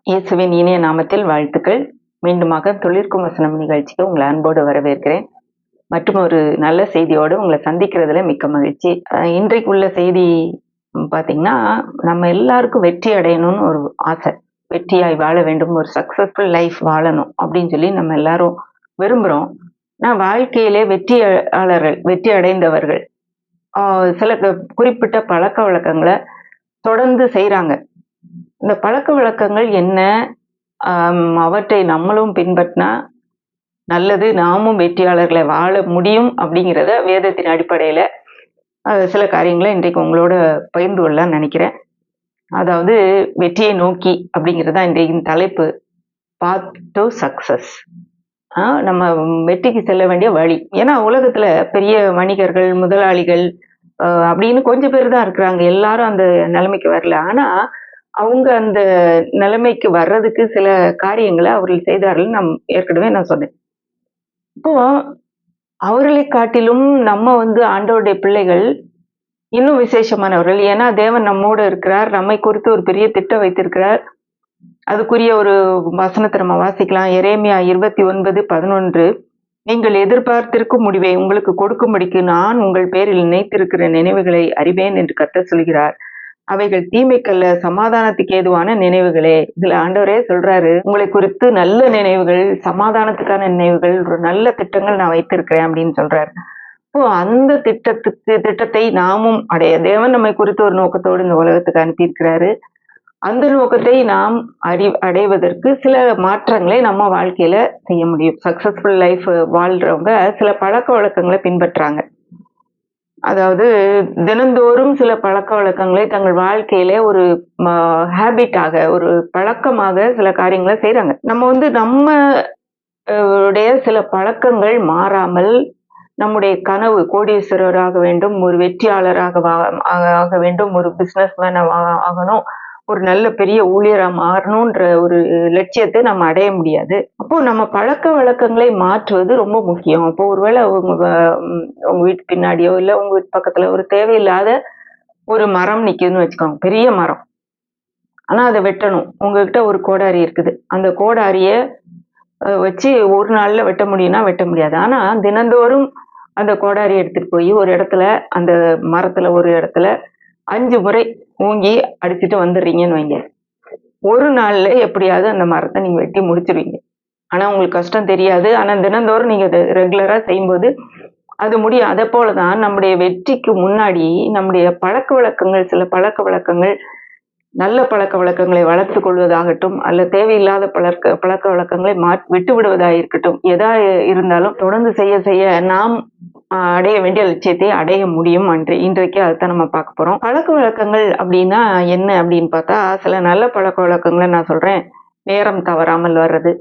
இயேசுவின் இனிய நாமத்தில் வாழ்த்துக்கள். மீண்டுமாக தொழிற்கும் வசனம் நிகழ்ச்சிக்கு உங்களை அன்போடு வரவேற்கிறேன். மற்றும் ஒரு நல்ல செய்தியோடு உங்களை சந்திக்கிறதுல மிக்க மகிழ்ச்சி. இன்றைக்குள்ள செய்தி பார்த்தீங்கன்னா, நம்ம எல்லாருக்கும் வெற்றி அடையணும்னு ஒரு ஆசை. வெற்றியாய் வாழ வேண்டும், ஒரு சக்சஸ்ஃபுல் லைஃப் வாழணும் அப்படின்னு சொல்லி நம்ம எல்லாரும் விரும்புறோம். ஆனா வாழ்க்கையிலே வெற்றியாளர்கள், வெற்றி அடைந்தவர்கள் சில குறிப்பிட்ட பழக்க வழக்கங்களை தொடர்ந்து செய்றாங்க. இந்த பழக்க வழக்கங்கள் என்ன? அவற்றை நம்மளும் பின்பற்றினா நல்லது, நாமும் வெற்றியாளர்களை வாழ முடியும் அப்படிங்கிறத வேதத்தின் அடிப்படையில சில காரியங்களை இன்றைக்கு உங்களோட பகிர்ந்து கொள்ளலாம்னு நினைக்கிறேன். அதாவது வெற்றியை நோக்கி அப்படிங்கிறது தான் இன்றைய தலைப்பு. Path to success. நம்ம வெற்றிக்கு செல்ல வேண்டிய வழி. ஏன்னா உலகத்துல பெரிய வணிகர்கள், முதலாளிகள் அப்படின்னு கொஞ்சம் பேர் தான் இருக்கிறாங்க. எல்லாரும் அந்த நிலைமைக்கு வரல. ஆனா அவங்க அந்த நிலைமைக்கு வர்றதுக்கு சில காரியங்களை அவர்கள் செய்தார்கள். ஏற்கனவே நான் சொன்னேன். இப்போ அவர்களை காட்டிலும் நம்ம ஆண்டவருடைய பிள்ளைகள் இன்னும் விசேஷமானவர்கள். ஏன்னா தேவன் நம்மோடு இருக்கிறார். நம்மை குறித்து ஒரு பெரிய திட்டம் வைத்திருக்கிறார். அதுக்குரிய ஒரு வசனத்தை நம்ம வாசிக்கலாம். எரேமியா 29:11. நீங்கள் எதிர்பார்த்திருக்கும் முடிவை உங்களுக்கு கொடுக்கும்படிக்கு நான் உங்கள் பேரில் நினைத்திருக்கிற நினைவுகளை அறிவேன் என்று கர்த்தர் சொல்கிறார். அவைகள் தீமைக்கல்ல, சமாதானத்துக்கு ஏதுவான நினைவுகளே. இதுல ஆண்டவரே சொல்றாரு, உங்களை குறித்து நல்ல நினைவுகள், சமாதானத்துக்கான நினைவுகள், ஒரு நல்ல திட்டங்கள் நான் வைத்திருக்கிறேன் அப்படின்னு சொல்றாரு. இப்போ அந்த திட்டத்தை நாமும் அடைய தேவன் நம்மை குறித்து ஒரு நோக்கத்தோடு இந்த உலகத்துக்கு அனுப்பியிருக்கிறாரு. அந்த நோக்கத்தை நாம் அடைவதற்கு சில மாற்றங்களை நம்ம வாழ்க்கையில செய்ய முடியும். சக்சஸ்ஃபுல் லைஃப் வாழ்றவங்க சில பழக்க வழக்கங்களை பின்பற்றாங்க. அதாவது தினந்தோறும் சில பழக்க வழக்கங்களை தங்கள் வாழ்க்கையில ஒரு ஹேபிட்டாக, ஒரு பழக்கமாக சில காரியங்களை செய்றாங்க. நம்ம உடைய சில பழக்கங்கள் மாறாமல் நம்முடைய கனவு கோடீஸ்வரராக வேண்டும், ஒரு வெற்றியாளராக ஆக வேண்டும், ஒரு பிசினஸ் மேன் ஆகணும், ஒரு நல்ல பெரிய ஊழியரா மாறணும்ன்ற ஒரு லட்சியத்தை நம்ம அடைய முடியாது. அப்போ நம்ம பழக்க வழக்கங்களை மாற்றுவது ரொம்ப முக்கியம். அப்போ ஒருவேளை உங்க வீட்டு பின்னாடியோ இல்ல உங்க வீட்டு பக்கத்துல ஒரு தேவையில்லாத ஒரு மரம் நிக்குதுன்னு வச்சுக்கோங்க, பெரிய மரம். ஆனா அதை வெட்டணும். உங்ககிட்ட ஒரு கோடாரி இருக்குது. அந்த கோடாரிய வச்சு ஒரு நாள்ல வெட்ட முடியும்னா வெட்ட முடியாது. ஆனா தினந்தோறும் அந்த கோடாரி எடுத்துட்டு போய் ஒரு இடத்துல, அந்த மரத்துல ஒரு இடத்துல 5 முறை ஊங்கி அடிச்சுட்டு வந்துடுறீங்கன்னு வைங்க. ஒரு நாள்ல எப்படியாவது அந்த மரத்தை நீங்க வெட்டி முடிச்சிருவீங்க. ஆனா உங்களுக்கு கஷ்டம் தெரியாது. ஆனா தினந்தோறும் நீங்க அதை ரெகுலரா செய்யும்போது அது முடியும். அதே போலதான் நம்முடைய வெற்றிக்கு முன்னாடி நம்முடைய பழக்க வழக்கங்கள், சில பழக்க வழக்கங்கள், நல்ல பழக்க வழக்கங்களை வளர்த்துக் கொள்வதாகட்டும், அல்ல தேவையில்லாத பழக்க வழக்கங்களை விட்டு விடுவதாக இருக்கட்டும், எதா இருந்தாலும் தொடர்ந்து செய்ய செய்ய நாம் அடைய வேண்டிய லட்சியத்தை அடைய முடியும். இன்றைக்கு அதைத்தான் நம்ம பார்க்க போறோம். பழக்க வழக்கங்கள் அப்படின்னா என்ன அப்படின்னு பார்த்தா, சில நல்ல பழக்க வழக்கங்களை நான் சொல்றேன். நேரம் தவறாமல் வர்றது.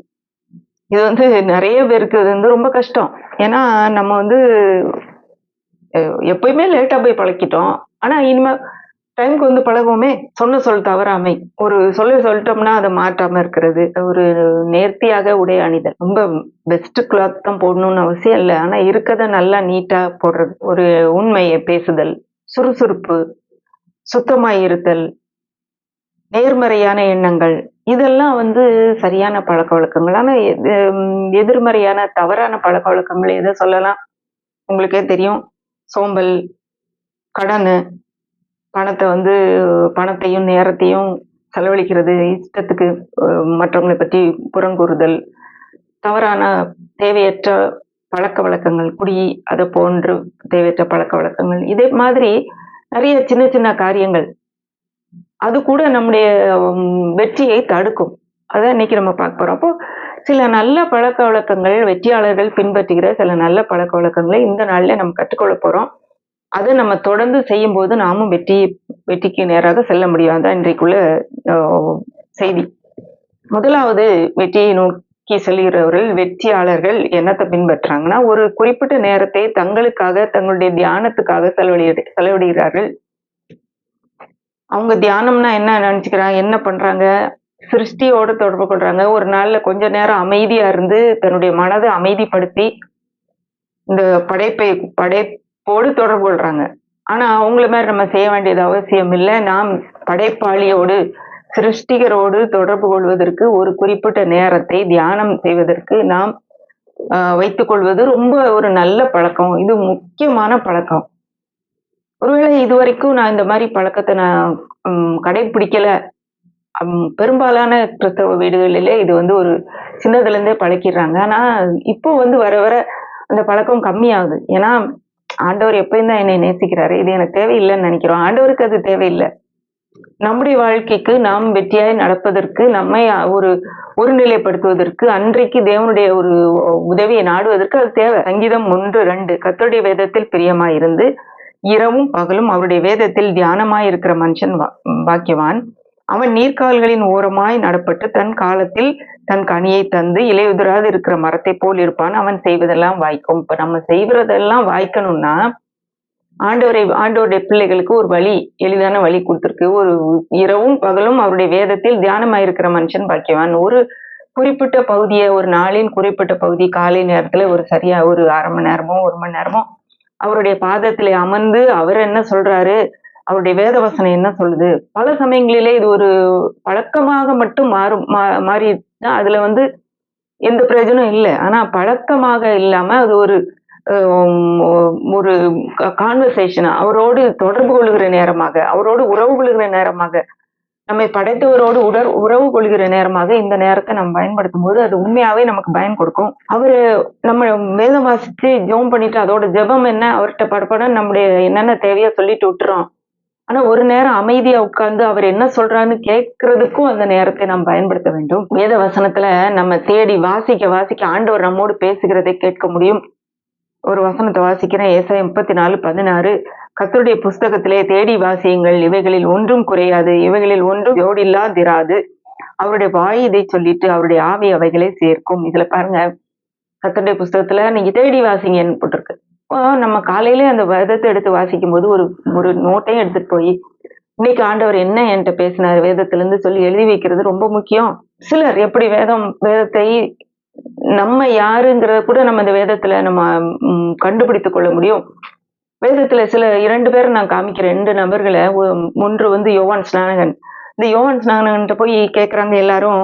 இது நிறைய பேருக்கு ரொம்ப கஷ்டம். ஏன்னா நம்ம எப்பயுமே லேட்டா போய் பழக்கிட்டோம். ஆனா இனிமே டைம்க்கு பழகுவோமே. சொன்ன சொல் தவறாமை. ஒரு சொல்லிட்டோம்னா அதை மாற்றாம இருக்கிறது. ஒரு நேர்த்தியாக உடை அணிதல். ரொம்ப பெஸ்ட் கிளாத் தான் போடணும்னு அவசியம் இல்லை. ஆனா இருக்கதை நல்லா நீட்டா போடுறது. ஒரு உண்மையை பேசுதல், சுறுசுறுப்பு, சுத்தமாய் இருத்தல், நேர்மறையான எண்ணங்கள், இதெல்லாம் சரியான பழக்க வழக்கங்கள். ஆனா எதிர்மறையான தவறான பழக்க வழக்கங்கள் எதை சொல்லலாம்? உங்களுக்கே தெரியும். சோம்பல், கடனு, பணத்தையும் நேரத்தையும் செலவழிக்கிறது, இஷ்டத்துக்கு மற்றவங்களை பற்றி புறங்கூறுதல், தவறான தேவையற்ற பழக்க வழக்கங்கள், குடி, அதை போன்று தேவையற்ற பழக்க வழக்கங்கள், இதே மாதிரி நிறைய சின்ன சின்ன காரியங்கள் அது கூட நம்முடைய வெற்றியை தடுக்கும். அதான் இன்னைக்கு நம்ம பார்க்க போறோம். அப்போ சில நல்ல பழக்க வழக்கங்கள், வெற்றியாளர்கள் பின்பற்றுகிற சில நல்ல பழக்க வழக்கங்களை இந்த நாள்ல நம்ம கற்றுக்கொள்ள போறோம். அதை நம்ம தொடர்ந்து செய்யும்போது நாமும் வெற்றிக்கு நேராக செல்ல முடியும். அதான் இன்றைக்குள்ள செய்தி. முதலாவது, வெற்றியை நோக்கி செல்கிறவர்கள், வெற்றியாளர்கள் என்னத்தை பின்பற்றாங்கன்னா, ஒரு குறிப்பிட்ட நேரத்தை தங்களுக்காக, தங்களுடைய தியானத்துக்காக செலவிடுகிறார்கள். அவங்க தியானம்னா என்ன நினைச்சுக்கிறாங்க, என்ன பண்றாங்க? சிருஷ்டியோட தொடர்பு கொள்றாங்க. ஒரு நாள்ல கொஞ்ச நேரம் அமைதியா இருந்து தன்னுடைய மனதை அமைதிப்படுத்தி இந்த படைப்போடு தொடர்பு கொள்றாங்க. ஆனா அவங்கள மாதிரி நம்ம செய்ய வேண்டியது அவசியம் இல்லை. நாம் படைப்பாளியோடு சிருஷ்டிகரோடு தொடர்பு கொள்வதற்கு ஒரு குறிப்பிட்ட நேரத்தை தியானம் செய்வதற்கு நாம் வைத்துக் கொள்வது ரொம்ப ஒரு நல்ல பழக்கம். இது முக்கியமான பழக்கம். ஒருவேளை இதுவரைக்கும் நான் இந்த மாதிரி பழக்கத்தை நான் கடைபிடிக்கல. பெரும்பாலான கிறிஸ்தவ வீடுகளிலே இது வந்து ஒரு சின்னதுல இருந்தே பழக்கிடுறாங்க. ஆனா இப்போ வந்து வர வர அந்த பழக்கம் கம்மியாகுது. ஏன்னா ஆண்டவர் எப்பயும் தான் என்னை நேசிக்கிறாரு. இது எனக்கு தேவையில்லைன்னு நினைக்கிறோம். ஆண்டவருக்கு அது தேவையில்லை. நம்முடைய வாழ்க்கைக்கு நாம் வெற்றியாய் நடப்பதற்கு, நம்மை ஒரு ஒருநிலைப்படுத்துவதற்கு, அன்றைக்கு தேவனுடைய ஒரு உதவியை நாடுவதற்கு அது தேவை. சங்கீதம் 1:2 கர்த்தருடைய வேதத்தில் பிரியமாயிருந்து இரவும் பகலும் அவருடைய வேதத்தில் தியானமாய் இருக்கிற மனுஷன் பாக்கியவான். அவன் நீர்க்கால்களின் ஓரமாய் நடப்பட்டு தன் காலத்தில் தன் கனியை தந்து இலையுதிராது இருக்கிற மரத்தை போல் இருப்பான். அவன் செய்வதெல்லாம் வாய்க்கும். இப்ப நம்ம செய்வதெல்லாம் வாய்க்கணும்னா ஆண்டவருடைய பிள்ளைகளுக்கு ஒரு வழி, எளிதான வழி கொடுத்திருக்கு. ஒரு இரவும் பகலும் அவருடைய வேதத்தில் தியானமாயிருக்கிற மனுஷன் பாக்கியவான். ஒரு குறிப்பிட்ட பகுதியை, ஒரு நாளின் குறிப்பிட்ட பகுதி காலை நேரத்துல ஒரு சரியா ஒரு 1/2 மணி நேரமோ 1 மணி நேரமோ அவருடைய பாதத்திலே அமர்ந்து அவர் என்ன சொல்றாரு, அவருடைய வேத வசனம் என்ன சொல்லுது. பல சமயங்களிலே இது ஒரு பழக்கமாக மட்டும் மாறி அதுல வந்து எந்த பிரயோஜனம் இல்லை. ஆனா பழக்கமாக இல்லாம அது ஒரு ஒரு கான்வர்சேஷன், அவரோடு தொடர்பு கொள்கிற நேரமாக, அவரோடு உறவு கொள்கிற நேரமாக, நம்மை படைத்தவரோடு உறவு கொள்கிற நேரமாக இந்த நேரத்தை நம்ம பயன்படுத்தும் போது அது உண்மையாவே நமக்கு பயன் கொடுக்கும். அவரு நம்ம வேதம் வாசிச்சு ஜெபம் பண்ணிட்டு அதோட ஜெபம் என்ன, அவர்கிட்ட படப்பட நம்முடைய என்னென்ன தேவையோ சொல்லிட்டு விட்டுறோம். ஆனா ஒரு நேரம் அமைதியா உட்கார்ந்து அவர் என்ன சொல்றான்னு கேட்கறதுக்கும் அந்த நேரத்தை நாம் பயன்படுத்த வேண்டும். வேத வசனத்துல நம்ம தேடி வாசிக்க ஆண்டவர் நம்மோடு பேசுகிறதை கேட்க முடியும். ஒரு வசனத்தை வாசிக்கிறேன். ஏசாயா 34:16 கர்த்தருடைய புஸ்தகத்திலே தேடி வாசியுங்கள், இவைகளில் ஒன்றும் குறையாது, இவைகளில் ஒன்றும் ஜோடில்லாதிராது. அவருடைய வாய் இதை சொல்லிட்டு அவருடைய ஆவி அவைகளை சேர்க்கும். இதுல பாருங்க, கர்த்தருடைய புஸ்தகத்துல நீங்க தேடி வாசிங்கன்னு போட்டிருக்கு. நம்ம காலையிலே அந்த வேதத்தை எடுத்து வாசிக்கும் போது ஒரு நோட்டையும் எடுத்துட்டு போய் இன்னைக்கு ஆண்டவர் என்ன என்கிட்ட பேசினார் வேதத்துல இருந்து சொல்லி எழுதி வைக்கிறது ரொம்ப முக்கியம். சிலர் எப்படி வேதத்தை நம்ம யாருங்கிறத கூட நம்ம இந்த வேதத்துல நம்ம கண்டுபிடித்துக் கொள்ள முடியும். வேதத்துல 2 பேரை நான் காமிக்கிறேன். 2 நபர்களை. ஒன்று வந்து யோவான் ஸ்நானகன். இந்த யோவான் ஸ்நானகன்ட்ட போய் கேட்கறாங்க எல்லாரும்.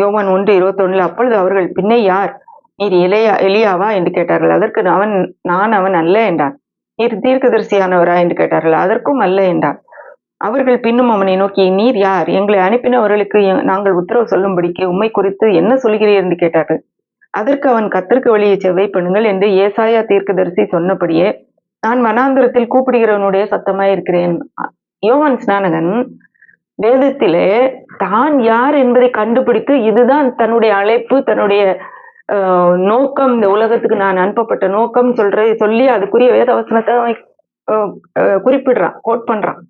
யோவான் 1:21 அப்பொழுது அவர்கள், பின்னே யார், நீர் எலியாவா என்று கேட்டார்கள். அதற்கு நான் அவன் அல்ல என்றான். நீர் தீர்க்கதரிசியானவரா என்று கேட்டார்கள். அதற்கும் அல்ல என்றான். அவர்கள் பின்னும் அவனை நோக்கி, நீர் யார், எங்களை அனுப்பினவர்களுக்கு நாங்கள் உத்தரவு சொல்லும்படிக்கு உம்மை குறித்து என்ன சொல்கிறீர் என்று கேட்டார்கள். அதற்கு அவன், கர்த்தருக்கு வழியை செவ்வை பண்ணுங்கள் என்று ஏசாயா தீர்க்கதரிசி சொன்னபடியே நான் வனாந்திரத்தில் கூப்பிடுகிறவனுடைய சத்தமாய் இருக்கிறேன். யோவான் ஸ்நானகன் வேதத்திலே தான் யார் என்பதை கண்டுபிடித்து இதுதான் தன்னுடைய அழைப்பு, தன்னுடைய நோக்கம், இந்த உலகத்துக்கு நான் அனுப்பப்பட்ட நோக்கம் சொல்லி அதுக்குரிய வேத வசனத்தை குறிப்பிடுறான், கோட் பண்றான்.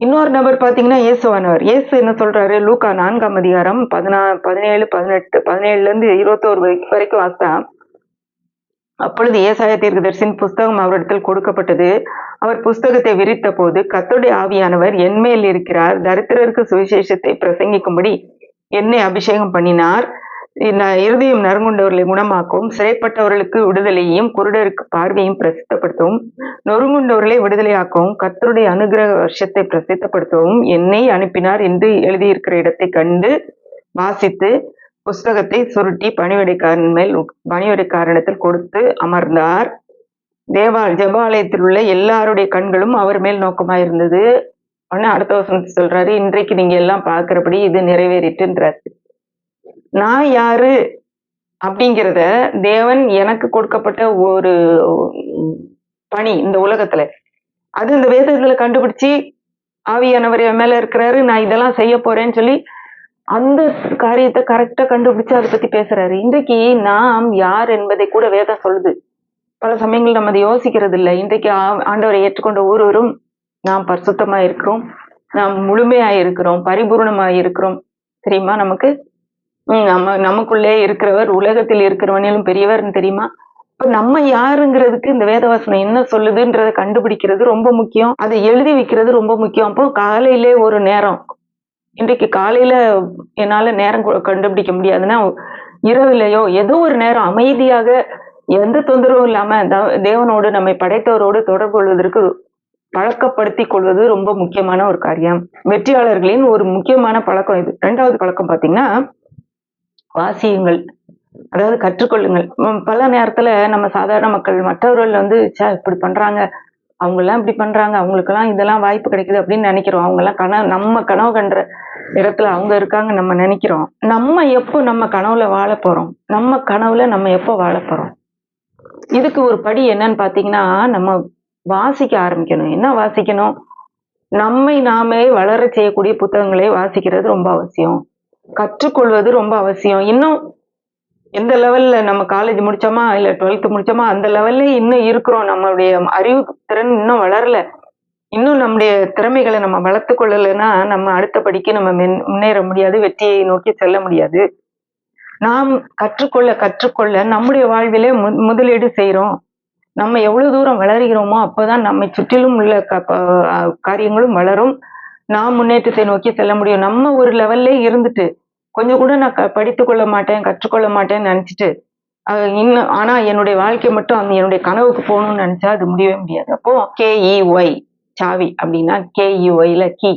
இன்னொரு நபர் பாத்தீங்கன்னா இயேசுவானவர். இயேசு என்ன சொல்றாரு, லூக்கா 4ஆம் அதிகாரம் 17, 18, 17 21 வரைக்கும் வாசித்தா, அப்பொழுது ஏசாயா தீர்க்கதரிசியின் புஸ்தகம் அவரிடத்தில் கொடுக்கப்பட்டது. அவர் புஸ்தகத்தை விரித்த போது, கர்த்தருடைய ஆவியானவர் என்மேல் இருக்கிறார், தரித்திரருக்கு சுவிசேஷத்தை பிரசங்கிக்கும்படி என்னை அபிஷேகம் பண்ணினார், இருதயம் நறுங்குண்டவர்களை குணமாக்கவும், சிறைப்பட்டவர்களுக்கு விடுதலையும், குருடருக்கு பார்வையும் பிரசித்தப்படுத்தவும், நொறுங்குண்டவர்களை விடுதலையாக்கவும், கர்த்தருடைய அனுகிரக வருஷத்தை பிரசித்தப்படுத்தவும் என்னை அனுப்பினார் என்று எழுதியிருக்கிற இடத்தை கண்டு வாசித்து புஸ்தகத்தை சுருட்டி பணிவிடைக்காரனிடத்தில் கொடுத்து அமர்ந்தார். ஜெபாலயத்தில் உள்ள எல்லாருடைய கண்களும் அவர் மேல் நோக்கமாயிருந்தது. உடனே அடுத்த வசனத்தை சொல்றாரு, இன்றைக்கு நீங்க எல்லாம் பார்க்கிறபடி இது நிறைவேறிட்டுன்றாரு. நான் யாரு அப்படிங்கிறத தேவன் எனக்கு கொடுக்கப்பட்ட ஒரு பணி இந்த உலகத்துல, அது இந்த வேதத்துல கண்டுபிடிச்சு ஆவியானவர் என் மேல இருக்கிறாரு, நான் இதெல்லாம் செய்ய போறேன்னு சொல்லி அந்த காரியத்தை கரெக்டா கண்டுபிடிச்சு அதை பத்தி பேசுறாரு. இன்றைக்கு நாம் யார் என்பதை கூட வேதம் சொல்லுது. பல சமயங்கள் நம்ம அதை யோசிக்கிறது இல்லை. இன்றைக்கு ஆண்டவரை ஏற்றுக்கொண்ட ஒருவரும் நாம் பரிசுத்தமா இருக்கிறோம், நாம் முழுமையா இருக்கிறோம், பரிபூர்ணமா இருக்கிறோம். தெரியுமா நமக்கு? நமக்குள்ளே இருக்கிறவர் உலகத்தில் இருக்கிறவனிலும் பெரியவர்னு தெரியுமா? இப்ப நம்ம யாருங்கிறதுக்கு இந்த வேதவசனம் என்ன சொல்லுதுன்றதை கண்டுபிடிக்கிறது ரொம்ப முக்கியம். அதை எழுதி வைக்கிறது ரொம்ப முக்கியம். அப்போ காலையிலே ஒரு நேரம், இன்றைக்கு காலையில என்னால நேரம் கண்டுபிடிக்க முடியாதுன்னா இரவுலையோ ஏதோ ஒரு நேரம் அமைதியாக எந்த தொந்தரவும் இல்லாம தேவனோடு, நம்மை படைத்தவரோடு தொடர்பு கொள்வதற்கு பழக்கப்படுத்திக் கொள்வது ரொம்ப முக்கியமான ஒரு காரியம். வெற்றியாளர்களின் ஒரு முக்கியமான பழக்கம் இது. 2வது பழக்கம் பார்த்தீங்கன்னா, வாசியுங்கள். அதாவது கற்றுக்கொள்ளுங்கள். பல நேரத்துல நம்ம சாதாரண மக்கள் மற்றவர்கள் வந்து இப்படி பண்றாங்க, அவங்கெல்லாம் இப்படி பண்றாங்க, அவங்களுக்கெல்லாம் இதெல்லாம் வாய்ப்பு கிடைக்குது அப்படின்னு நினைக்கிறோம். அவங்கெல்லாம் நம்ம கனவு கண்ட இடத்துல அவங்க இருக்காங்க நம்ம நினைக்கிறோம். நம்ம எப்போ நம்ம கனவுல வாழப் போறோம்? நம்ம கனவுல நம்ம எப்போ வாழப் போறோம்? இதுக்கு ஒரு படி என்னன்னு பார்த்தீங்கன்னா, நம்ம வாசிக்க ஆரம்பிக்கணும். என்ன வாசிக்கணும்? நம்மை நாமே வளரச் செய்யக்கூடிய புத்தகங்களை வாசிக்கிறது ரொம்ப அவசியம். கற்றுக்கொள்வது ரொம்ப அவசியம். இன்னும் எந்த லெவல்ல நம்ம காலேஜ் முடிச்சோமா, இல்ல 12th முடிச்சோமா, அந்த லெவல்லயே இன்னும் இருக்கிறோம். நம்மளுடைய அறிவு திறன் இன்னும் வளரல. இன்னும் நம்முடைய திறமைகளை நம்ம வளர்த்துக் கொள்ளலைன்னா, நம்ம அடுத்த படிக்கு நம்ம முன்னேற முடியாது. வெற்றியை நோக்கி செல்ல முடியாது. நாம் கற்றுக்கொள்ள நம்முடைய வாழ்விலே முதலீடு செய்றோம். நம்ம எவ்வளவு தூரம் வளர்கிறோமோ, அப்பதான் நம்மை சுற்றிலும் உள்ள காரியங்களும் வளரும். நாம் முன்னேற்றத்தை நோக்கி செல்ல முடியும். நம்ம ஒரு லெவல்லே இருந்துட்டு, கொஞ்சம் கூட நான் படித்துக் கொள்ள மாட்டேன், கற்றுக்கொள்ள மாட்டேன்னு நினைச்சுட்டு, ஆனா என்னுடைய வாழ்க்கை மட்டும் என்னுடைய கனவுக்கு போகணும்னு நினைச்சா அது முடியவே முடியாது. அப்போ KEY சாவி அப்படின்னா KEYல கீ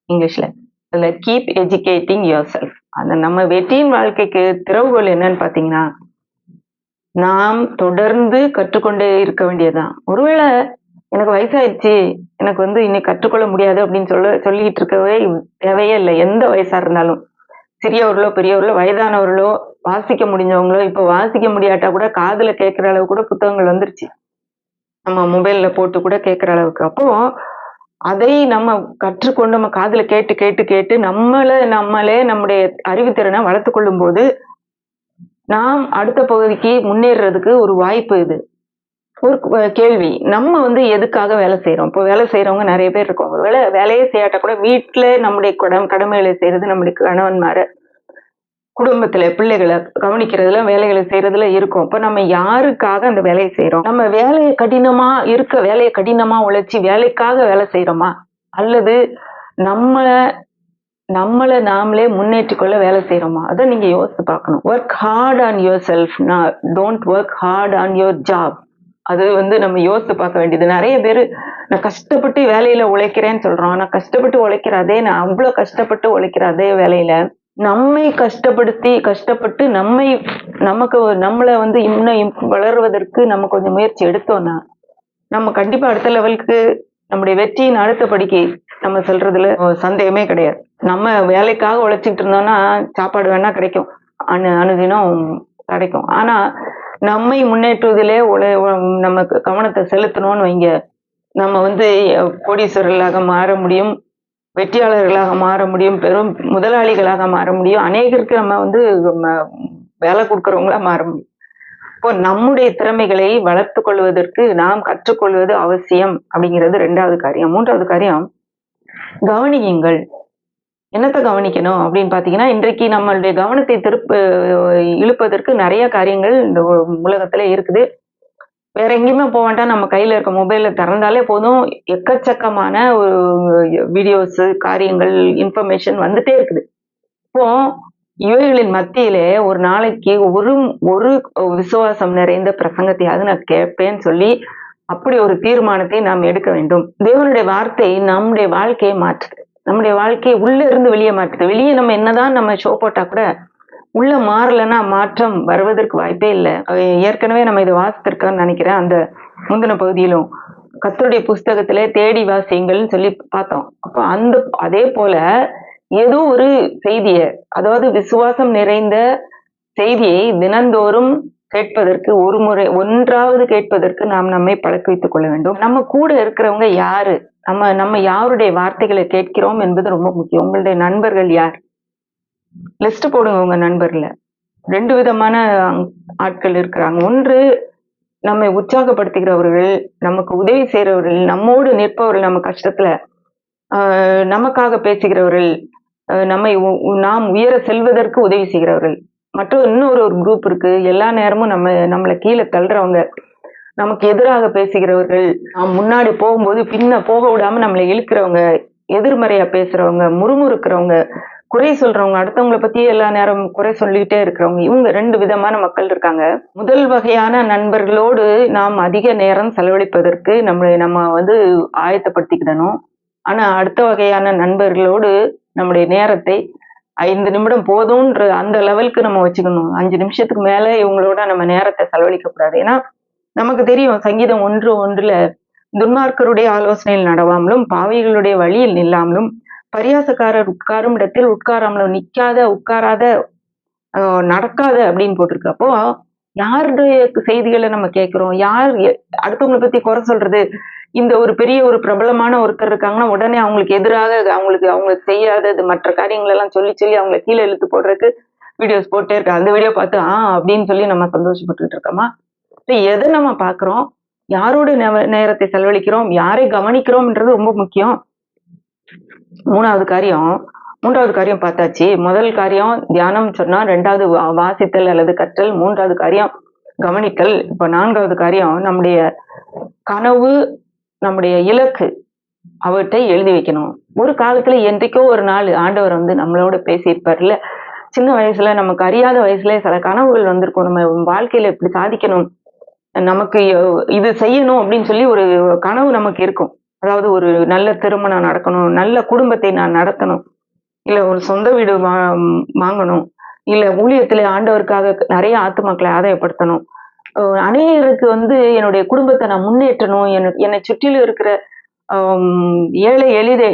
இங்கிலீஷ்ல. அதுல கீப் எஜுகேட்டிங் யுவர் செல்ஃப். அந்த நம்ம வெற்றியின் வாழ்க்கைக்கு திறவுகோல் என்னன்னு பாத்தீங்கன்னா, நாம் தொடர்ந்து கற்றுக்கொண்டே இருக்க வேண்டியதுதான். ஒருவேளை எனக்கு வயசாயிடுச்சு, எனக்கு வந்து இனி கற்றுக்கொள்ள முடியாது அப்படின்னு சொல்லிட்டு இருக்கவே தேவையே இல்லை. எந்த வயசா இருந்தாலும். சிறியவர்களோ, பெரியவர்களோ, வயதானவர்களோ, வாசிக்க முடிஞ்சவங்களோ, இப்ப வாசிக்க முடியாட்டா கூட காதுல கேட்கிற அளவு கூட புத்தகங்கள் வந்துருச்சு. நம்ம மொபைல்ல போட்டு கூட கேட்கிற அளவுக்கு. அப்போ அதை நம்ம கற்றுக்கொண்டு நம்ம காதுல கேட்டு கேட்டு கேட்டு நம்மளே நம்முடைய அறிவுத்திறனை வளர்த்துக் கொள்ளும் போது நாம் அடுத்த பகுதிக்கு முன்னேறதுக்கு ஒரு வாய்ப்பு இது. ஒரு கேள்வி, நம்ம வந்து எதுக்காக வேலை செய்யறோம்? இப்போ வேலை செய்யறவங்க நிறைய பேர் இருக்கோம். வேலையே செய்யாட்டா கூட வீட்டுல நம்முடைய கடமைகளை செய்யறது, நம்முடைய கணவன்மார குடும்பத்துல பிள்ளைகளை கவனிக்கிறதுல, வேலைகளை செய்யறதுல இருக்கும். அப்ப நம்ம யாருக்காக அந்த வேலையை செய்யறோம்? நம்ம வேலையை கடினமா உழைச்சி வேலைக்காக வேலை செய்யறோமா? அல்லது நம்மள நாமளே முன்னேற்றிக் கொள்ள வேலை செய்யறோமா? அதை நீங்க யோசிச்சு பார்க்கணும். Work hard on your self, don't work hard on your job. அது வந்து நம்ம யோசித்து பார்க்க வேண்டியது. நிறைய பேரு நான் கஷ்டப்பட்டு வேலையில உழைக்கிறேன்னு சொல்றோம். நான் கஷ்டப்பட்டு நான் அவ்வளவு கஷ்டப்பட்டு உழைக்கிற அதே வேலையில நம்மை கஷ்டப்பட்டு நம்மள வந்து இன்னும் வளருவதற்கு நம்ம கொஞ்சம் முயற்சி எடுத்தோம்னா, நம்ம கண்டிப்பா அடுத்த லெவலுக்கு நம்முடைய வெற்றியின் அடுத்த படிக்கு நம்ம சொல்றதுல சந்தேகமே கிடையாது. நம்ம வேலைக்காக உழைச்சிட்டு இருந்தோம்னா சாப்பாடு வேணா கிடைக்கும், அனுதினம் கிடைக்கும். ஆனா நம்மை முன்னேற்றுவதிலே நமக்கு கவனத்தை செலுத்தணும்னு வைங்க, நம்ம வந்து கோடீஸ்வரர்களாக மாற முடியும், வெற்றியாளர்களாக மாற முடியும், பெரும் முதலாளிகளாக மாற முடியும், அநேகருக்கு நம்ம வந்து வேலை கொடுக்கறவங்களா மாற முடியும். இப்போ நம்முடைய திறமைகளை வளர்த்துக் கொள்வதற்கு நாம் கற்றுக்கொள்வது அவசியம் அப்படிங்கிறது 2வது காரியம். 3வது காரியம், கவனியுங்கள். என்னத்தை கவனிக்கணும் அப்படின்னு பாத்தீங்கன்னா, இன்றைக்கு நம்மளுடைய கவனத்தை இழுப்பதற்கு நிறைய காரியங்கள் இந்த உலகத்துல இருக்குது. வேற எங்கேயுமே போக வேண்டாம், நம்ம கையில இருக்க மொபைல்ல திறந்தாலே போதும், எக்கச்சக்கமான ஒரு வீடியோஸ், காரியங்கள், இன்ஃபர்மேஷன் வந்துட்டே இருக்குது. இப்போ இவைகளின் மத்தியிலே ஒரு நாளைக்கு ஒரு விசுவாசம் நிறைந்த பிரசங்கத்தையாவது நான் கேட்பேன்னு சொல்லி அப்படி ஒரு தீர்மானத்தை நாம் எடுக்க வேண்டும். தேவனுடைய வார்த்தை நம்முடைய வாழ்க்கையை மாற்றுது. நம்முடைய வாழ்க்கையை உள்ள இருந்து வெளியே மாற்றுது. வெளியே நம்ம என்னதான் நம்ம ஷோ போட்டா கூட உள்ள மாறலன்னா மாற்றம் வருவதற்கு வாய்ப்பே இல்லை. ஏற்கனவே நம்ம இதை வாசித்திருக்கோம்னு நினைக்கிறேன். அந்த முந்தின பகுதியிலும் கர்த்தருடைய புஸ்தகத்திலே தேடி வாசியுங்கள்னு சொல்லி பார்த்தோம். அப்போ அதே போல ஏதோ ஒரு செய்தியை, அதாவது விசுவாசம் நிறைந்த செய்தியை தினந்தோறும் கேட்பதற்கு, ஒன்றாவது கேட்பதற்கு நாம் நம்மை பழக்க வைத்துக் கொள்ள வேண்டும். நம்ம கூட இருக்கிறவங்க யாரு, நம்ம யாருடைய வார்த்தைகளை கேட்கிறோம் என்பது ரொம்ப முக்கியம். உங்களுடைய நண்பர்கள் யார்? லிஸ்ட் போடுங்க உங்க நண்பர்ல. 2 விதமான ஆட்கள் இருக்கிறாங்க. ஒன்று, நம்மை உற்சாகப்படுத்துகிறவர்கள், நமக்கு உதவி செய்யறவர்கள், நம்மோடு நிற்பவர்கள், நம்ம கஷ்டத்துல நமக்காக பேசுகிறவர்கள், நாம் உயர செல்வதற்கு உதவி செய்கிறவர்கள். இன்னொரு குரூப் இருக்கு, எல்லா நேரமும் நம்மளை கீழே தள்ளுறவங்க, நமக்கு எதிராக பேசுகிறவர்கள், நாம் முன்னாடி போகும்போது பின்ன போக விடாம நம்மளை இழுக்கிறவங்க, எதிர்மறையா பேசுறவங்க, முறுமுறுக்கிறவங்க, குறை சொல்றவங்க, அடுத்தவங்கள பத்தி எல்லா நேரமும் குறை சொல்லிட்டே இருக்கிறவங்க, இவங்க 2 விதமான மக்கள் இருக்காங்க. முதல் வகையான நண்பர்களோடு நாம் அதிக நேரம் செலவழிப்பதற்கு நம்ம வந்து ஆயத்தப்படுத்திக்கிடணும். ஆனா, அடுத்த வகையான நண்பர்களோடு நம்முடைய நேரத்தை 5 நிமிடம் போதுன்ற அந்த லெவலுக்கு நம்ம வச்சுக்கணும். 5 நிமிஷத்துக்கு மேல இவங்களோட நம்ம நேரத்த செலவழிக்க கூடாது. ஏன்னா, நமக்கு தெரியும் சங்கீதம் 1:1ல துன்மார்க்கருடைய ஆலோசனையில் நடவாமலும், பாவிகளுடைய வழியில் நில்லாமலும், பரியாசக்காரர் உட்காரும் இடத்தில் உட்காராமலும், நிக்காத, உட்காராத, நடக்காத அப்படின்னு போட்டிருக்கு. அப்போ யாருடைய செய்திகள நம்ம கேட்கிறோம்? அடுத்தவங்கள பத்தி குறை சொல்றது, இந்த ஒரு பெரிய ஒரு பிரபலமான ஒருத்தர் இருக்காங்கன்னா, உடனே அவங்களுக்கு எதிராக அவங்க செய்யாதது மற்ற காரியங்கள் எல்லாம் சொல்லி சொல்லி அவங்கள கீழ இழுத்து போடுறதுக்கு வீடியோஸ் போட்டே இருக்காங்க. அந்த வீடியோ பார்த்து அப்படின்னு சொல்லி நம்ம சந்தோஷப்பட்டுட்டு இருக்கோமா? எத நம்ம பார்க்கிறோம்? யாரோட நேரத்தை செலவழிக்கிறோம்? யாரை கவனிக்கிறோம்ன்றது ரொம்ப முக்கியம். 3வது காரியம் பார்த்தாச்சு. முதல் காரியம் தியானம் சொன்னா, 2வது வாசித்தல் அல்லது கற்றல், 3வது காரியம் கவனித்தல். இப்ப 4வது காரியம் நம்முடைய கனவு, நம்முடைய இலக்கு அவற்றை எழுதி வைக்கணும். ஒரு காலத்துல என்றைக்கோ ஒரு நாள் ஆண்டவர் வந்து நம்மளோட பேசியிருப்பார்ல. சின்ன வயசுல நமக்கு அறியாத வயசுல சில கனவுகள் வந்திருக்கும். நம்ம வாழ்க்கையில இப்படி சாதிக்கணும், நமக்கு இது செய்யணும் அப்படின்னு சொல்லி ஒரு கனவு நமக்கு இருக்கும். அதாவது ஒரு நல்ல திருமணம் நடக்கணும், நல்ல குடும்பத்தை நான் நடத்தணும், இல்ல ஒரு சொந்த வீடு வாங்கணும், இல்ல ஊழியத்துல ஆண்டவருக்காக நிறைய ஆத்துமாக்களை ஆதாயப்படுத்தணும், அநேகருக்கு வந்து என்னுடைய குடும்பத்தை நான் முன்னேற்றணும், என்னை சுற்றிலும் இருக்கிற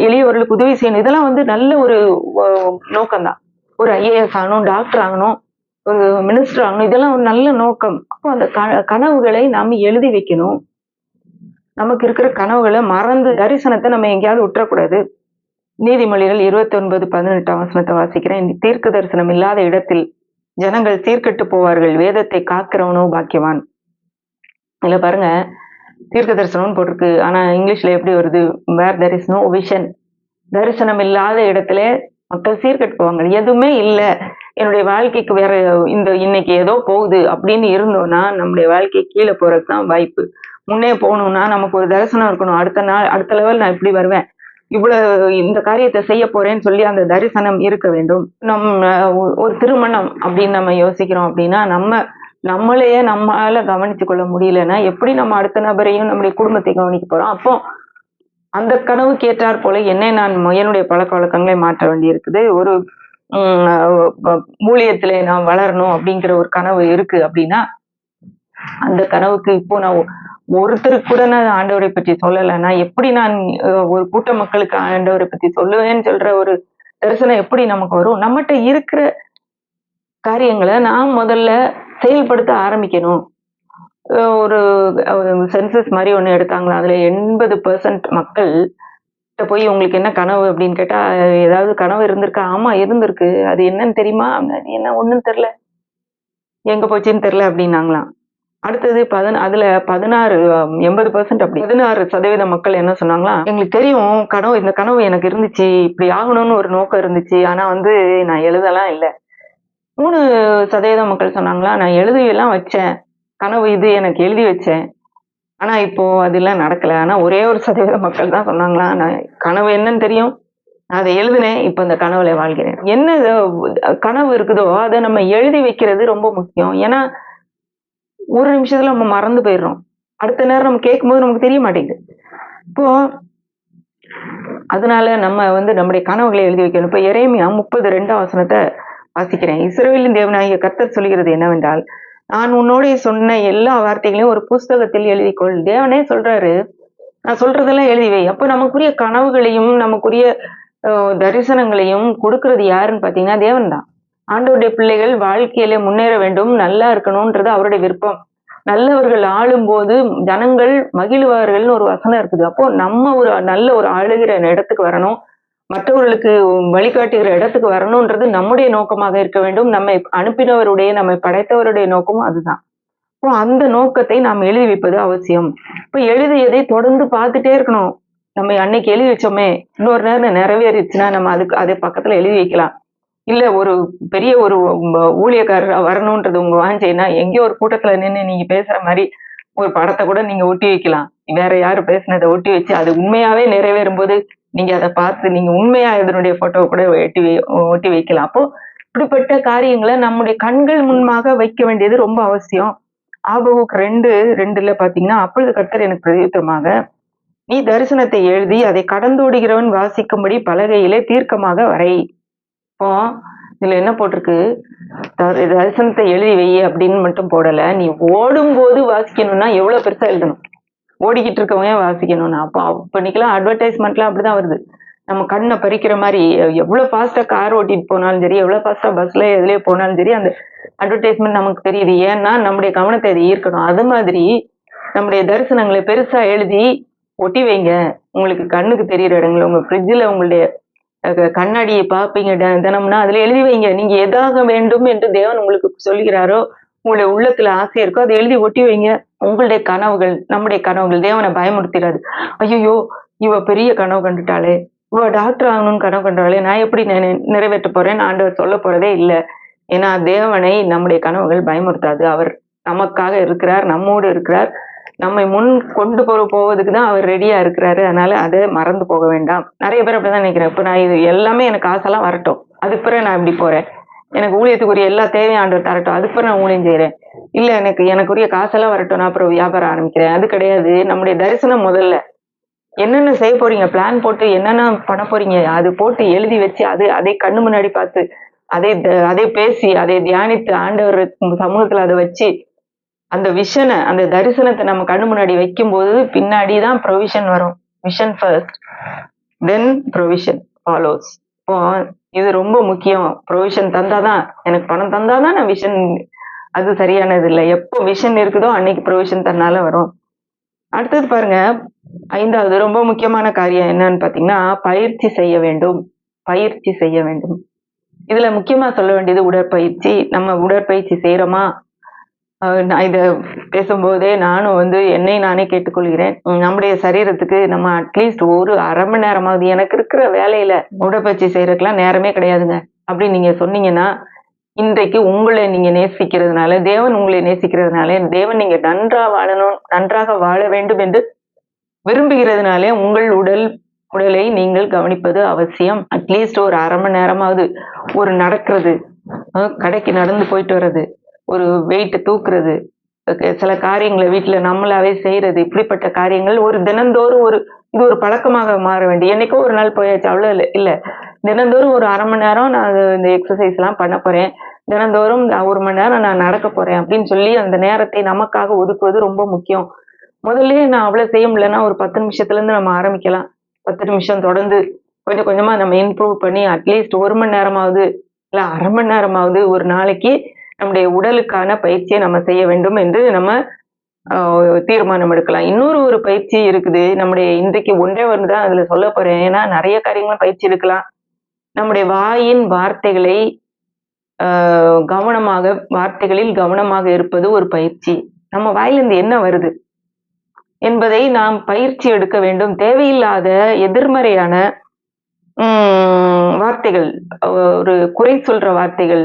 எளியவர்களுக்கு உதவி செய்யணும். இதெல்லாம் வந்து நல்ல ஒரு நோக்கம்தான். ஒரு ஐஏஎஸ் ஆகணும், டாக்டர் ஆகணும், ஒரு மினிஸ்டர் ஆகணும், இதெல்லாம் ஒரு நல்ல நோக்கம். அப்போ அந்த கனவுகளை நாம எழுதி வைக்கணும். நமக்கு இருக்கிற கனவுகளை மறந்து தரிசனத்தை நம்ம எங்கேயாவது விட்டுறக்கூடாது. நீதிமொழிகள் 29:18 வாசிக்கிறேன். தீர்க்க தரிசனம் இல்லாத இடத்தில் ஜனங்கள் சீர்கெட்டு போவார்கள், வேதத்தை காக்கிறவனோ பாக்கியவான். இதுல பாருங்க, தீர்க்க தரிசனம்னு போட்டிருக்கு. ஆனா இங்கிலீஷ்ல எப்படி வருது? Where there is no vision. தரிசனம் இல்லாத இடத்துல மக்கள் சீர்கெட்டு போவாங்க. எதுவுமே இல்ல, என்னுடைய வாழ்க்கைக்கு வேற இன்னைக்கு ஏதோ போகுது அப்படின்னு இருந்தோம்னா நம்முடைய வாழ்க்கை கீழே போறதுதான் வாய்ப்பு. முன்னே போகணும்னா நமக்கு ஒரு தரிசனம் இருக்கணும். அடுத்த லெவல் நான் இப்படி வருவேன், இவ்வளவு இந்த காரியத்தை செய்ய போறேன்னு சொல்லி அந்த தரிசனம் இருக்க வேண்டும். ஒரு திருமணம் அப்படின்னு நம்ம யோசிக்கிறோம் அப்படின்னா, நம்மளையே நம்மளால கவனித்துக் கொள்ள முடியலன்னா எப்படி நம்ம அடுத்த நபரையும் நம்முடைய குடும்பத்தை கவனிக்க போறோம்? அப்போ அந்த கனவு கேட்டார் போல நான் என்னுடைய பழக்க வழக்கங்களை மாற்ற வேண்டி இருக்குது. ஒரு ஊழியத்திலே நான் வளரணும் அப்படிங்கிற ஒரு கனவு இருக்கு அப்படின்னா, அந்த கனவுக்கு இப்போ நான் ஒருத்தருக்கு கூட நான் ஆண்டவரை பற்றி சொல்லலைன்னா எப்படி நான் ஒரு கூட்ட மக்களுக்கு ஆண்டவரை பத்தி சொல்லுவேன்னு சொல்ற ஒரு தரிசனம் எப்படி நமக்கு வரும்? நம்மகிட்ட இருக்கிற காரியங்களை நாம் முதல்ல செயல்படுத்த ஆரம்பிக்கணும். ஒரு சென்சஸ் மாதிரி ஒண்ணு எடுத்தாங்களா, அதுல 80% மக்கள் போய் உங்களுக்கு என்ன கனவு அப்படின்னு கேட்டா, ஏதாவது கனவு இருந்திருக்கா? ஆமா இருந்திருக்கு. அது என்னன்னு தெரியுமா? அது என்ன ஒண்ணும் தெரியல, எங்க போச்சுன்னு தெரியல அப்படின்னாங்களாம். அடுத்தது அதுல 80% அப்படி 16% மக்கள் என்ன சொன்னாங்களா, எங்களுக்கு தெரியும் கனவு, இந்த கனவு எனக்கு இருந்துச்சு, இப்படி ஆகணும்னு ஒரு நோக்கம் இருந்துச்சு, ஆனா வந்து நான் எழுதலாம் இல்ல. 3% மக்கள் சொன்னாங்களா, நான் எழுதியெல்லாம் வச்சேன், கனவு இது எனக்கு எழுதி வச்சேன், ஆனா இப்போ அதெல்லாம் நடக்கல. ஆனா ஒரே 1% மக்கள் தான் சொன்னாங்களா, நான் கனவு என்னன்னு தெரியும், நான் அதை எழுதினேன், இப்ப அந்த கனவுல வாழ்கிறேன். என்ன கனவு இருக்குதோ அதை நம்ம எழுதி வைக்கிறது ரொம்ப முக்கியம். ஏன்னா ஒரு நிமிஷத்துல நம்ம மறந்து போயிடுறோம். அடுத்த நேரம் நம்ம கேட்கும்போது நமக்கு தெரிய மாட்டேங்குது. இப்போ அதனால நம்ம வந்து நம்முடைய கனவுகளை எழுதி வைக்கணும். இப்ப எரேமியா 32 வாசிக்கிறேன். இஸ்ரவேலின் தேவனாகிய கர்த்தர் சொல்கிறது என்னவென்றால், நான் உன்னோட சொன்ன எல்லா வார்த்தைகளையும் ஒரு புஸ்தகத்தில் எழுதிக்கொள். தேவனே சொல்றாரு, நான் சொல்றதெல்லாம் எழுதி வை. அப்ப நமக்குரிய கனவுகளையும் நமக்குரிய தரிசனங்களையும் கொடுக்கறது யாருன்னு பாத்தீங்கன்னா தேவன் தான். ஆண்டவருடைய பிள்ளைகள் வாழ்க்கையில முன்னேற வேண்டும், நல்லா இருக்கணும்ன்றது அவருடைய விருப்பம். நல்லவர்கள் ஆளும்போது ஜனங்கள் மகிழ்வார்கள்னு ஒரு வசனம் இருக்குது. அப்போ நம்ம நல்ல ஒரு ஆளுகிற இடத்துக்கு வரணும், மற்றவர்களுக்கு வழிகாட்டுகிற இடத்துக்கு வரணும்ன்றது நம்முடைய நோக்கமாக இருக்க வேண்டும். நம்மை அனுப்பினவருடைய, நம்மை படைத்தவருடைய நோக்கமும் அதுதான். இப்போ அந்த நோக்கத்தை நாம் எழுதி வைப்பது அவசியம். இப்ப எழுதியதை தொடர்ந்து பார்த்துட்டே இருக்கணும். நம்ம அன்னைக்கு எழுதி வச்சோமே, இன்னொரு நேரம் நிறைவேறிச்சுன்னா நம்ம அதை பக்கத்துல எழுதி வைக்கலாம். இல்ல ஒரு பெரிய ஒரு ஊழியக்காரர் வரணும்ன்றது உங்க வாஞ்சைன்னா, எங்கேயோ ஒரு கூட்டத்துல நின்னு நீங்க பேசுற மாதிரி ஒரு படத்தை கூட நீங்க ஒட்டி வைக்கலாம். வேற யாரு பேசுனதை ஒட்டி வச்சு அது உண்மையாவே நிறைவேறும் போது நீங்க அதை பார்த்து நீங்க உண்மையா இதனுடைய போட்டோ கூட ஒட்டி வைக்கலாம். அப்போ இப்படிப்பட்ட காரியங்களை நம்முடைய கண்கள் முன்பாக வைக்க வேண்டியது ரொம்ப அவசியம். ஆபகுக் 2:2 பாத்தீங்கன்னா, அப்பொழுது கர்த்தர் எனக்கு பிரதியுத்தரமாக, நீ தரிசனத்தை எழுதி அதை கடந்தோடுகிறவன் வாசிக்கும்படி பலகையிலே தீர்க்கமாக வரை. இப்போ இதுல என்ன போட்டிருக்கு, தரிசனத்தை எழுதி வை அப்படின்னு மட்டும் போடல. நீ ஓடும்போது வாசிக்கணும்னா எவ்வளவு பெருசா எழுதணும். ஓடிக்கிட்டு இருக்கவங்க வாசிக்கணும்னா அப்போ பண்ணிக்கலாம். அட்வர்டைஸ்மெண்ட்லாம் அப்படிதான் வருது. நம்ம கண்ணை பறிக்கிற மாதிரி எவ்வளவு ஃபாஸ்டா கார் ஓட்டிட்டு போனாலும் சரி, எவ்வளவு ஃபாஸ்டா பஸ்ல எதுலயே போனாலும் சரி, அந்த அட்வர்டைஸ்மெண்ட் நமக்கு தெரியுது. ஏன்னா நம்முடைய கவனத்தை அது ஈர்க்கணும். அது மாதிரி நம்முடைய தரிசனங்களை பெருசா எழுதி ஒட்டி வைங்க. உங்களுக்கு கண்ணுக்கு தெரியிற இடங்கள், உங்க ஃப்ரிட்ஜில் உங்களுடைய கண்ணாடியை பார்ப்பீங்க தினம்னா அதுல எழுதி வைங்க. நீங்க எதாக வேண்டும் என்று தேவன் உங்களுக்கு சொல்லுகிறாரோ, உங்களுடைய உள்ளத்துல ஆசை இருக்கோ அதை எழுதி ஒட்டி வைங்க. உங்களுடைய கனவுகள், நம்முடைய கனவுகள் தேவனை பயமுறுத்திடாது. ஐயோ, இவ பெரிய கனவு கண்டுட்டாளே, இவ டாக்டர் ஆகணும்னு கனவு கண்டாளே, நான் எப்படி நிறைவேற்ற போறேன்னு ஆண்டவர் சொல்ல போறதே இல்லை. ஏன்னா தேவனை நம்முடைய கனவுகள் பயமுறுத்தாது. அவர் நமக்காக இருக்கிறார், நம்மோடு இருக்கிறார். நம்மை முன் கொண்டு போவதுக்கு தான் அவர் ரெடியா இருக்கிறாரு. அதனால அதை மறந்து போக வேண்டாம். நிறைய பேர் அப்படிதான் நினைக்கிறேன். இப்ப நான் இது எல்லாமே எனக்கு ஆசைலாம் வரட்டும், அதுக்கு பிறகு நான் இப்படி போறேன், எனக்கு ஊழியத்துக்குரிய எல்லா தேவையும் ஆண்டவர் தரட்டும், அதுக்கு பிறகு நான் ஊழியம் செய்யறேன், இல்ல எனக்குரிய காசெல்லாம் வரட்டும், நான் அப்புறம் வியாபாரம் ஆரம்பிக்கிறேன். அது கிடையாது. நம்முடைய தரிசனம் முதல்ல என்னென்ன செய்ய போறீங்க, பிளான் போட்டு என்னென்ன பண்ண போறீங்க, அது போட்டு எழுதி வச்சு அதை கண்ணு முன்னாடி பார்த்து அதை பேசி அதை தியானித்து ஆண்டவர் சமூகத்துல அதை வச்சு அந்த விஷனை, அந்த தரிசனத்தை நம்ம கண்ணு முன்னாடி வைக்கும்போது பின்னாடிதான் ப்ரொவிஷன் வரும். விஷன் ஃபர்ஸ்ட், தென் ப்ரொவிஷன் ஃபாலோஸ். இப்போ இது ரொம்ப முக்கியம். ப்ரொவிஷன் தந்தாதான், எனக்கு பணம் தந்தாதான் நான் விஷன், அது சரியானது இல்லை. எப்போ விஷன் இருக்குதோ அன்னைக்கு ப்ரொவிஷன் தன்னால வரும். அடுத்தது பாருங்க, 5வது ரொம்ப முக்கியமான காரியம் என்னன்னு பாத்தீங்கன்னா, பயிற்சி செய்ய வேண்டும். பயிற்சி செய்ய வேண்டும். இதுல முக்கியமா சொல்ல வேண்டியது உடற்பயிற்சி. நம்ம உடற்பயிற்சி செய்யறோமா? நான் இத பேசும்போதே நானும் என்னை நானே கேட்டுக்கொள்கிறேன். நம்முடைய சரீரத்துக்கு நம்ம அட்லீஸ்ட் ஒரு 1/2 மணி நேரமாவது, எனக்கு இருக்கிற வேலையில உடற்பயிற்சி செய்யறதுக்கெல்லாம் நேரமே கிடையாதுங்க அப்படின்னு நீங்க சொன்னீங்கன்னா, இன்றைக்கு உங்களை நீங்க நேசிக்கிறதுனால, தேவன் உங்களை நேசிக்கிறதுனால, தேவன் நீங்க நன்றாக வாழ வேண்டும் என்று விரும்புகிறதுனாலே உங்கள் உடலை நீங்கள் கவனிப்பது அவசியம். அட்லீஸ்ட் ஒரு 1/2 மணி நேரமாவது ஒரு நடக்கிறது, கடைக்கு நடந்து போயிட்டு வர்றது, ஒரு வெயிட் தூக்குறது, சில காரியங்களை வீட்டுல நம்மளாவே செய்யறது, இப்படிப்பட்ட காரியங்கள் ஒரு தினந்தோறும் இது ஒரு பழக்கமாக மாற வேண்டிய. என்னைக்கோ ஒரு நாள் போயாச்சு அவ்வளவு இல்ல. தினந்தோறும் ஒரு 1/2 மணி நேரம் நான் இந்த எக்ஸசைஸ் எல்லாம் பண்ண போறேன், தினந்தோறும் 1 மணி நேரம் நான் நடக்க போறேன் அப்படின்னு சொல்லி அந்த நேரத்தை நமக்காக ஒதுக்குவது ரொம்ப முக்கியம். முதல்லயே நான் அவ்வளவு செய்ய முடியலன்னா ஒரு 10 நிமிஷத்துல இருந்து நம்ம ஆரம்பிக்கலாம். 10 நிமிஷம் தொடர்ந்து கொஞ்சம் கொஞ்சமா நம்ம இம்ப்ரூவ் பண்ணி அட்லீஸ்ட் 1 மணி நேரமாவது இல்ல 1/2 மணி நேரமாவது ஒரு நாளைக்கு நம்முடைய உடலுக்கான பயிற்சியை நம்ம செய்ய வேண்டும் என்று நம்ம தீர்மானம் எடுக்கலாம். இன்னொரு பயிற்சி இருக்குது. நம்முடைய இன்றைக்கு ஒன்றே ஒன்றுதான் அதுல சொல்ல போறேன். ஏன்னா நிறைய காரியங்களும் பயிற்சி எடுக்கலாம். நம்முடைய வாயின் வார்த்தைகளை வார்த்தைகளில் கவனமாக இருப்பது ஒரு பயிற்சி. நம்ம வாயிலிருந்து என்ன வருது என்பதை நாம் பயிற்சி எடுக்க வேண்டும். தேவையில்லாத எதிர்மறையான வார்த்தைகள், ஒரு குறை சொல்ற வார்த்தைகள்,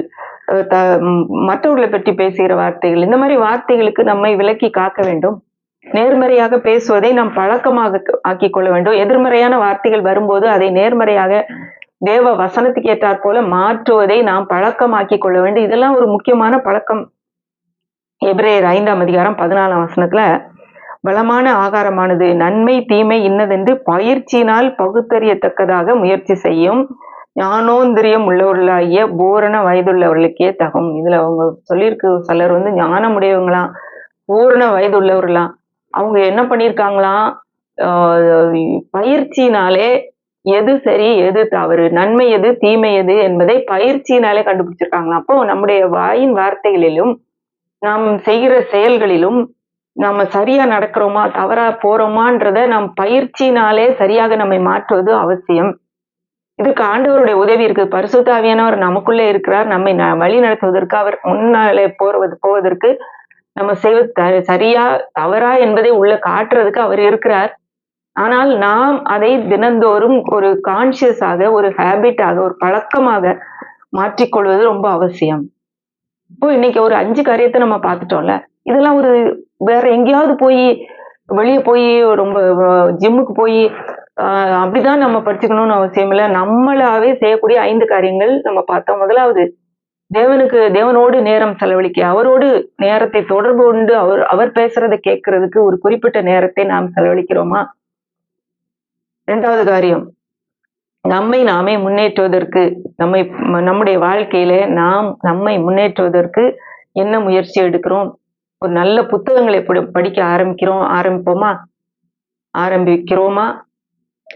மற்றவர்களை பற்றி பேசுகிற வார்த்தைகள், இந்த மாதிரி வார்த்தைகளுக்கு நம்மை விலக்கி காக்க வேண்டும். நேர்மறையாக பேசுவதை நாம் பழக்கமாக ஆக்கிக் கொள்ள வேண்டும். எதிர்மறையான வார்த்தைகள் வரும்போது அதை நேர்மறையாக தேவ வசனத்துக்கு ஏற்றாற் போல மாற்றுவதை நாம் பழக்கமாக்கிக் கொள்ள வேண்டும். இதெல்லாம் ஒரு முக்கியமான பழக்கம். எபிரேயர் 5ஆம் அதிகாரம் 14ஆம் வசனத்துல, பலமான ஆகாரமானது நன்மை தீமை இன்னதென்று பயிற்சியினால் பகுத்தறியத்தக்கதாக முயற்சி செய்யும் ஞானோந்திரியம் உள்ளவர்களாகிய பூரண வயதுள்ளவர்களுக்கே தகும். இதுல அவங்க சொல்லியிருக்கு, சிலர் ஞானமுடையவங்களாம், பூரண வயது உள்ளவர்களாம். அவங்க என்ன பண்ணியிருக்காங்களாம், பயிற்சியினாலே எது சரி எது தவறு, நன்மை எது தீமை எது என்பதை பயிற்சியினாலே கண்டுபிடிச்சிருக்காங்களாம். அப்போ நம்முடைய வாயின் வார்த்தைகளிலும் நாம் செய்கிற செயல்களிலும் நாம சரியா நடக்கிறோமா தவறா போறோமான்றத நாம் பயிற்சியினாலே சரியாக நம்மை மாற்றுவது அவசியம். இதுக்கு ஆண்டவருடைய உதவி இருக்கு. பரிசுத்த ஆவியானவர் நமக்குள்ளே இருக்கிறார். நம்மை வழி நடத்துவதற்கு, அவர் முன்னாலே போவதற்கு, நம்ம செய்வது சரியா தவறா என்பதை உள்ள காட்டுறதுக்கு அவர் இருக்கிறார். ஆனால் நாம் அதை தினந்தோறும் ஒரு கான்சியஸாக, ஒரு ஹேபிட்டாக, ஒரு பழக்கமாக மாற்றிக்கொள்வது ரொம்ப அவசியம். இப்போ இன்னைக்கு ஒரு 5 காரியத்தை நம்ம பார்த்துட்டோம்ல. இதெல்லாம் வேற எங்கேயாவது போய் வெளியே போய் ரொம்ப ஜிம்முக்கு போய் அப்படிதான் நம்ம படிச்சுக்கணும்னு அவசியம் இல்ல. நம்மளாவே செய்யக்கூடிய 5 காரியங்கள் நம்ம பார்த்தோம். முதலாவது தேவனோடு நேரம் செலவழிக்க, அவரோடு நேரத்தை தொடர்பு கொண்டு அவர் பேசுறத கேட்கறதுக்கு ஒரு குறிப்பிட்ட நேரத்தை நாம் செலவழிக்கிறோமா? 2வது காரியம், நம்மை நாமே முன்னேற்றுவதற்கு, நம்முடைய வாழ்க்கையில நம்மை முன்னேற்றுவதற்கு என்ன முயற்சி எடுக்கிறோம்? ஒரு நல்ல புத்தகங்களை படிக்க ஆரம்பிப்போமா? ஆரம்பிக்கிறோமா?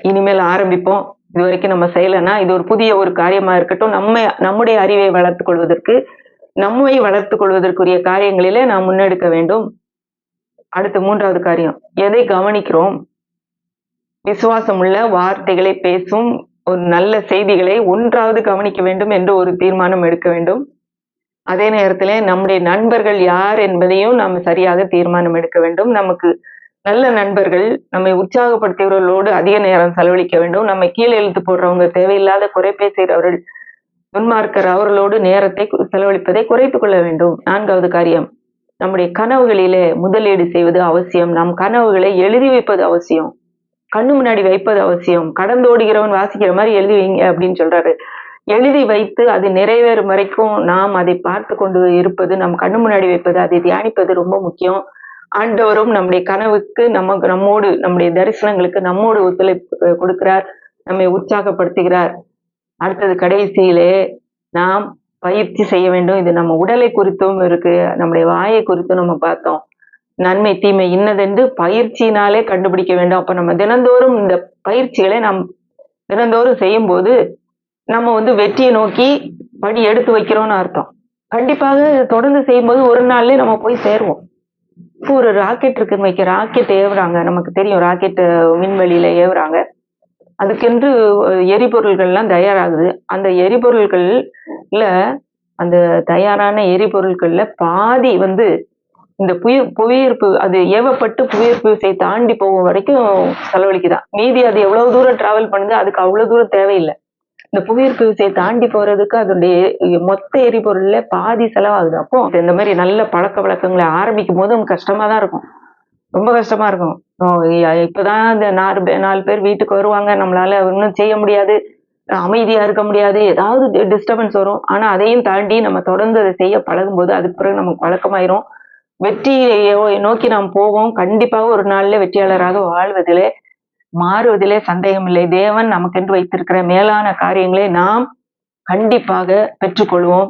இனிமேல் ஆரம்பிப்போம். இதுவரைக்கும் நம்ம செய்யலைன்னா, இது ஒரு புதிய ஒரு காரியமா இருக்கட்டும். நம்முடைய அறிவை வளர்த்துக் கொள்வதற்கு, நம்மை வளர்த்துக் கொள்வதற்குரிய காரியங்களிலே நாம் முன்னெடுக்க வேண்டும். அடுத்து 3வது காரியம், எதை கவனிக்கிறோம்? விசுவாசமுள்ள வார்த்தைகளை பேசும் ஒரு நல்ல செய்திகளை ஒன்றாவது கவனிக்க வேண்டும் என்று ஒரு தீர்மானம் எடுக்க வேண்டும். அதே நேரத்திலே நம்முடைய நண்பர்கள் யார் என்பதையும் நாம் சரியாக தீர்மானம் எடுக்க வேண்டும். நமக்கு நல்ல நண்பர்கள், நம்மை உற்சாகப்படுத்துகிறவர்களோடு அதிக நேரம் செலவழிக்க வேண்டும். நம்மை கீழே இழுத்து போடுறவங்க, தேவையில்லாத குறை பேசுகிறவர்கள், துன்மார்க்கர், அவர்களோடு நேரத்தை செலவழிப்பதை குறைத்துக் கொள்ள வேண்டும். 4வது காரியம், நம்முடைய கனவுகளிலே முதலீடு செய்வது அவசியம். நம் கனவுகளை எழுதி வைப்பது அவசியம். கண்ணு முன்னாடி வைப்பது அவசியம். கடந்தோடுகிறவன் வாசிக்கிற மாதிரி எழுதி வைங்க அப்படின்னு சொல்றாரு. எழுதி வைத்து அது நிறைவேறும் வரைக்கும் நாம் அதை பார்த்து கொண்டு இருப்பது, நம் கண்ணு முன்னாடி வைப்பது, அதை தியானிப்பது ரொம்ப முக்கியம். ஆண்டவரும் நம்முடைய கனவுக்கு நம்மோடு, நம்முடைய தரிசனங்களுக்கு நம்மோடு ஒத்துழைப்பு கொடுக்கிறார், நம்மை உற்சாகப்படுத்துகிறார். அடுத்தது கடைசியிலே நாம் பயிற்சி செய்ய வேண்டும். இது நம்ம உடலை குறித்தும் இருக்கு, நம்முடைய வாயை குறித்தும் நம்ம பார்த்தோம். நன்மை தீமை இன்னதென்று பயிற்சியினாலே கண்டுபிடிக்க வேண்டும். அப்ப நம்ம தினந்தோறும் இந்த பயிற்சிகளை நாம் தினந்தோறும் செய்யும் போது நம்ம வெற்றியை நோக்கி படி எடுத்து வைக்கிறோம்னு அர்த்தம். கண்டிப்பாக தொடர்ந்து செய்யும்போது ஒரு நாள்லயே நம்ம போய் சேருவோம். இப்போ ஒரு ராக்கெட் இருக்குன்னு வைக்க, ராக்கெட் ஏவுறாங்க, நமக்கு தெரியும் ராக்கெட் விண்வெளியில ஏவுறாங்க. அதுக்கென்று எரிபொருள்கள்லாம் தயாராகுது. அந்த எரிபொருள்கள்ல அந்த தயாரான எரிபொருட்கள்ல பாதி இந்த புவியீர்ப்பு, அது ஏவப்பட்டு புவியீர்ப்பு விசையை தாண்டி போகும் வரைக்கும் செலவழிக்குதான். மீதி அது எவ்வளவு தூரம் டிராவல் பண்ணுது, அதுக்கு அவ்வளவு தூரம் தேவையில்லை. இந்த புவியீர்ப்பு விசையை தாண்டி போறதுக்கு அதனுடைய மொத்த எரிபொருள்ல பாதி செலவாகுது. அப்போ இந்த மாதிரி நல்ல பழக்க வழக்கங்களை ஆரம்பிக்கும் போது நமக்கு கஷ்டமா தான் இருக்கும், ரொம்ப கஷ்டமா இருக்கும். இப்பதான் இந்த 4 பேர் வீட்டுக்கு வருவாங்க, நம்மளால ஒன்றும் செய்ய முடியாது, அமைதியா இருக்க முடியாது, ஏதாவது டிஸ்டர்பன்ஸ் வரும். ஆனா அதையும் தாண்டி நம்ம தொடர்ந்து அதை செய்ய பழகும் போது அதுக்கு பிறகு நமக்கு பழக்கமாயிரும். வெற்றியை நோக்கி நாம் போவோம். கண்டிப்பாக ஒரு நாள்ல வெற்றியாளராக மாறுவதிலே சந்தேகம் இல்லை. தேவன் நமக்கென்று வைத்திருக்கிற மேலான காரியங்களை நாம் கண்டிப்பாக பெற்றுக்கொள்வோம்.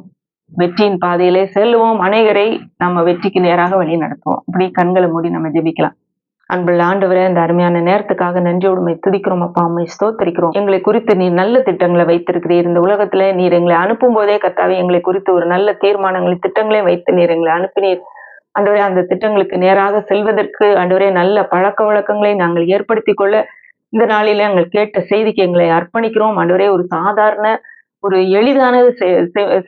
வெற்றியின் பாதையிலே செல்லுவோம். அநேகரை நம்ம வெற்றிக்கு நேராக வழி நடத்துவோம். இப்படி கண்களை மூடி நம்ம ஜெபிக்கலாம். அன்புள்ள ஆண்டவரே, இந்த அருமையான நேரத்துக்காக நன்றியோடு உம்மை துதிக்கிறோம் அப்பா, உம்மை ஸ்தோத்திரிக்கிறோம். எங்களை குறித்து நீர் நல்ல திட்டங்களை வைத்திருக்கிறீர். இந்த உலகத்துல நீர் எங்களை அனுப்பும் போதே கர்த்தாவே எங்களை குறித்து ஒரு நல்ல தீர்மானங்களை, திட்டங்களையும் வைத்து நீர் எங்களை அனுப்பினீர். ஆண்டவரே, அந்த திட்டங்களுக்கு நேராக செல்வதற்கு ஆண்டவரே நல்ல பழக்க வழக்கங்களை நாங்கள் ஏற்படுத்திக் கொள்ள இந்த நாளிலே நாங்கள் கேட்ட செய்திக்கு எங்களை அர்ப்பணிக்கிறோம். ஆண்டவரே, ஒரு சாதாரண ஒரு எளிதான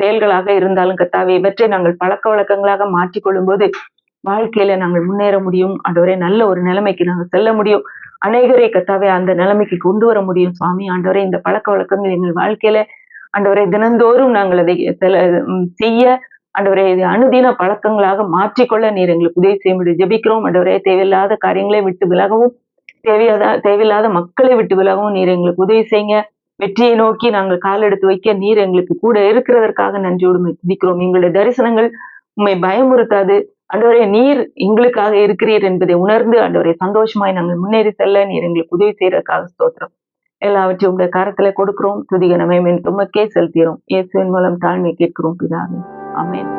செயல்களாக இருந்தாலும் கர்த்தாவே, இவற்றை நாங்கள் பழக்க வழக்கங்களாக மாற்றிக்கொள்ளும் போது வாழ்க்கையில நாங்கள் முன்னேற முடியும். ஆண்டவரே, நல்ல ஒரு நிலைமைக்கு நாங்கள் செல்ல முடியும். அநேகரை கர்த்தாவே அந்த நிலைமைக்கு கொண்டு வர முடியும். சுவாமி ஆண்டவரே, இந்த பழக்க வழக்கங்கள் எங்கள் வாழ்க்கையில ஆண்டவரே தினந்தோறும் நாங்கள் அதை செய்ய ஆண்டவரே, இது அனுதின பழக்கங்களாக மாற்றிக்கொள்ள நீர் எங்களுக்கு உதவி செய்ய ஜெபிக்கிறோம். ஆண்டவரே, தேவையில்லாத காரியங்களை விட்டு விலகவும், தேவையில்லாத மக்களை விட்டு விலகவும் நீர் எங்களுக்கு உதவி செய்யுங்க. வெற்றியை நோக்கி நாங்கள் கால் எடுத்து வைக்க நீர் எங்களுக்கு கூட இருக்கிறதற்காக நன்றியோடு துதிக்கிறோம். எங்களுடைய தரிசனங்கள் உம்மை பயமுறுத்தாது. ஆண்டவரே, நீர் எங்களுக்காக இருக்கிறீர் என்பதை உணர்ந்து ஆண்டவரே சந்தோஷமாய் நாங்கள் முன்னேறி செல்ல நீர் எங்களுக்கு உதவி செய்யறதுக்காக ஸ்தோத்திரம். எல்லாவற்றையும் உடைய கரத்துல கொடுக்கிறோம். துதிக நமையின் துமக்கே செலுத்துகிறோம். இயேசுவின் மூலம் தாழ்மை கேட்கிறோம் பிதாவே. ஆமென்.